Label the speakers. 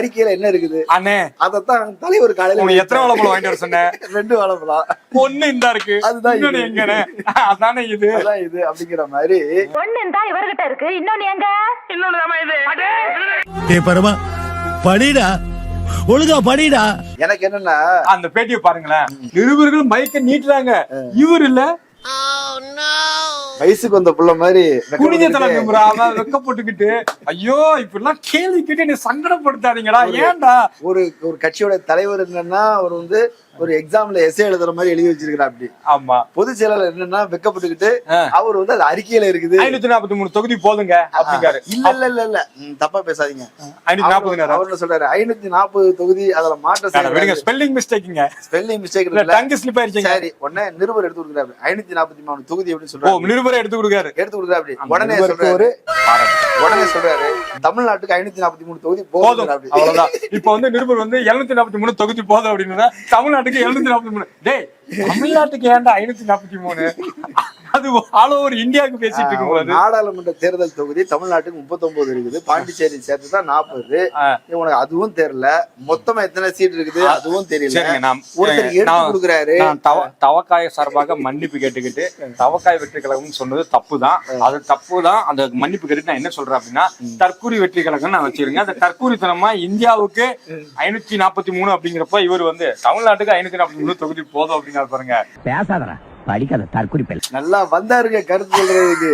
Speaker 1: அறிக்கையில என்ன இருக்குது
Speaker 2: அண்ணே
Speaker 1: அதத்தான் தலைவர் காலையில
Speaker 2: எத்தனை வாழைப்பழம் வாங்கிட்டு வர சொன்னேன்?
Speaker 1: 2 வாழைப்பழம்.
Speaker 2: ஒண்ணு இந்தா இருக்கு,
Speaker 1: அதுதான்
Speaker 2: இன்னொன்னு எங்கண்ணே? அதானே இது.
Speaker 1: அதான் இது அப்படிங்கிற மாதிரி
Speaker 3: ஒண்ணு இருந்தா இவர்கிட்ட இருக்கு, இன்னொன்னு எங்க? இன்னொன்னு தான் இது.
Speaker 4: டேய் பரமா படிடா, ஒழுங்கா படிடா.
Speaker 1: எனக்கு என்னன்னா
Speaker 2: அந்த பேட்டியை பாருங்களேன். நிருபர்கள் மைக்க நீட்டுறாங்க, இவர் இல்ல
Speaker 1: வயசுக்கு வந்த புள்ள மாதிரி
Speaker 2: குனிஞ்ச தலை வெக்கப்பட்டுக்கிட்டு, ஐயோ இப்ப எல்லாம் கேள்வி கேட்டு நீ சங்கடப்படுத்தாதீங்கடா, ஏன்டா?
Speaker 1: ஒரு கட்சியோட தலைவர் என்னன்னா அவர் வந்து ஒரு எக்ஸாம்ல எஸ்ஏ எழுதுற மாதிரி எழுதி வச்சிருக்கிறார். அப்படி
Speaker 2: ஆமா,
Speaker 1: பொதுச் செயலாளர் என்னன்னா வெக்கப்பட்டுக்கிட்டு அவர் வந்து அது அறிக்கையில இருக்குது
Speaker 2: 543 தொகுதி போதுங்க அப்படிங்காரு.
Speaker 1: இல்ல தப்பா பேசாதீங்க.
Speaker 2: 540
Speaker 1: அவர் என்ன சொல்றாரு, 540 தொகுதி அதுல மாற்ற
Speaker 2: ஸ்பெல்லிங் மிஸ்டேக்குங்க,
Speaker 1: ஸ்பெல்லிங் மிஸ்டேக்
Speaker 2: டங் ஸ்லிப் ஆயிருச்சுங்க.
Speaker 1: சரி, உடனே நிருபர் எடுத்து கொடுக்குறாரு 543 தொகுதி அப்படின்னு சொல்றாரு.
Speaker 2: நிருபரை எடுத்து கொடுக்காரு,
Speaker 1: அப்படி உடனே சொல்றாரு தமிழ்நாட்டுக்கு 543 தொகுதி போதும்.
Speaker 2: அவ்வளவுதான். இப்ப வந்து நிருபர் வந்து 743 தொகுதி போதும் அப்படின்னு தமிழ்நாட்டுக்கு 743. டேய், தமிழ்நாட்டுக்கு ஏன்டா 543? அது ஆல் ஓவர் இந்தியாவுக்கு பேசிட்டு இருக்கும்போது
Speaker 1: நாடாளுமன்ற தேர்தல் தொகுதி தமிழ்நாட்டுக்கு 39 இருக்குது, பாண்டிச்சேரி சேர்த்துதான் 40. உனக்கு அதுவும் தெரியல, மொத்தமா எத்தனை சீட் இருக்குது அதுவும் தெரியல. ஒருத்தர் எடுத்து கொடுக்குறாரு.
Speaker 2: தவக்காய சார்பாக மன்னிப்பு கேட்டுக்கிட்டு தவக்காய் வெற்றி கழகம் சொன்னது தப்புதான், அது தப்புதான். அந்த மன்னிப்பு கேட்டு நான் என்ன சொல்றேன் அப்படின்னா, தற்கூரி வெற்றி கழகம் நான் வச்சிருங்க. அந்த தற்கூரித்தனமா இந்தியாவுக்கு 543 அப்படிங்கிறப்ப இவர் வந்து தமிழ்நாட்டுக்கு 543 தொகுதி போதும் அப்படிங்கிற பாருங்க.
Speaker 4: பேசாதடா, படிக்காத தற்குறிப்பல்.
Speaker 1: நல்லா வந்தாருங்க கருத்து சொல்றதுக்கு.